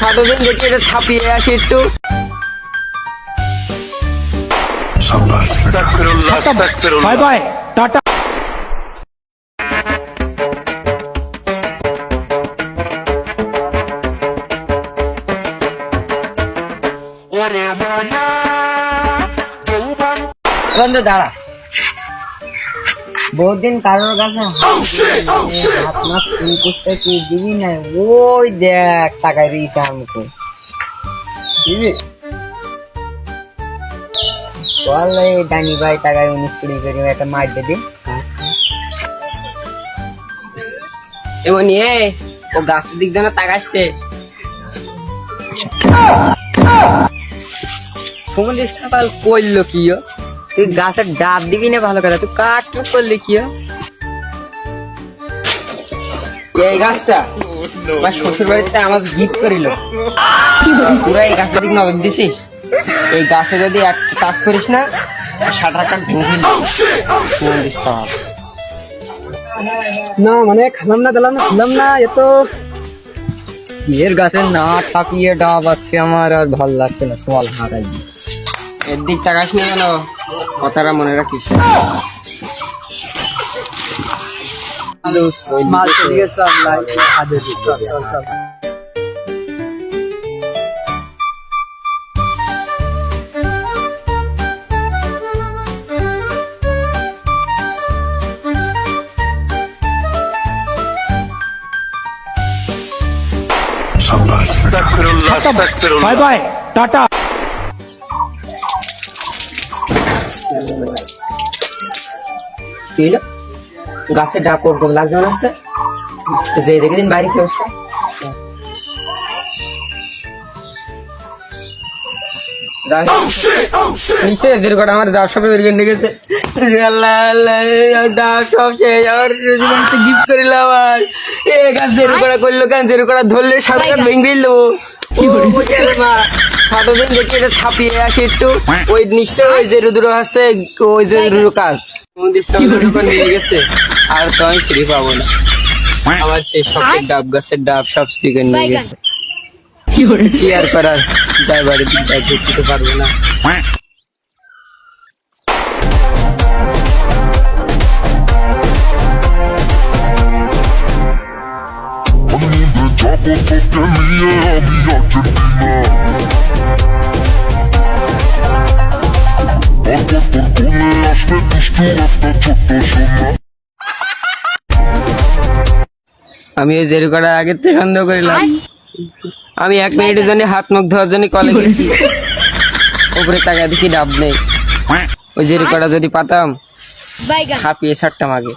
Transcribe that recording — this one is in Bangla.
হাঁটো দিন দেখি এটা ছাপিয়ে আসি একটু। Bye bye tata. বন্ধু দাঁড়া, বহুত দিন কারোর কাছে হাত মাস ফোন করতে কি দিবি না? ওই দেখ টাকায় দিয়েছে আমাকে, দিবি? বল এই ডানি ভাই টাকায় 19-20 করে একটা মার দে দিন। এমন ও গাছের দিক যেন তাকাচ্ছে। সমুদ্র সকাল করলো কি ও? তুই গাছের ডাব দিবি না ভালো কথা, তুই কাট চুপ করলি কি ও? এই গাছটা আমার শ্বশুর বাড়িতে আমার গিফট করিল, পুরা এই গাছের দিক নজর দিছিস? এই গাছে যদি এক কাজ করিস না, 60 টাকা ভেঙে না মানে খালাম না দিলাম না ছিলাম না এত এর গাছের না টাকিয়ে ডাব আজকে আমার আর ভাল লাগছে না, সল হারাই। এর দিক তাকাস না কেন, কথাটা মনে রাখিস। মাল চলে গেছে চল চল চল। Bye bye tata. গাছের ডাব কম লাগছে মনে হচ্ছে, যে দেখে দিন বাইরে কি অবস্থা। নিশ্চয় আমার ডাব সব গেছে, ডাব সব শেষ, আমার গিফট করিলাম। আর এ গাছ জেরু করা করলো কেন? জেরু করা ধরলে সাথে ভেঙে দেবো। হাঁটো দিন দেখি এটা ছাপিয়ে আসি একটু। ওই নিশ্চয় ওই জেরু দুটো আছে, ওই জেরুর কাজ নিয়ে গেছে, আর তো আমি ফিরে পাবো না। আবার সেই সব ডাব গাছের ডাব সব স্পিকার নিয়ে গেছে, কি আর করার, যাই বাড়িতে যাই দেখতে পারবো না। আমি ওই জেরু করার আগের থেকে সন্দেহ করিলাম। আমি 1 মিনিটের জন্য হাত মুখ ধোয়ার জন্য কলে গেছি, উপরে তাকায় দেখি ডাব নেই। ওই জেরু করা যদি পাতাম, হাঁপিয়ে ছাড়তাম আগে।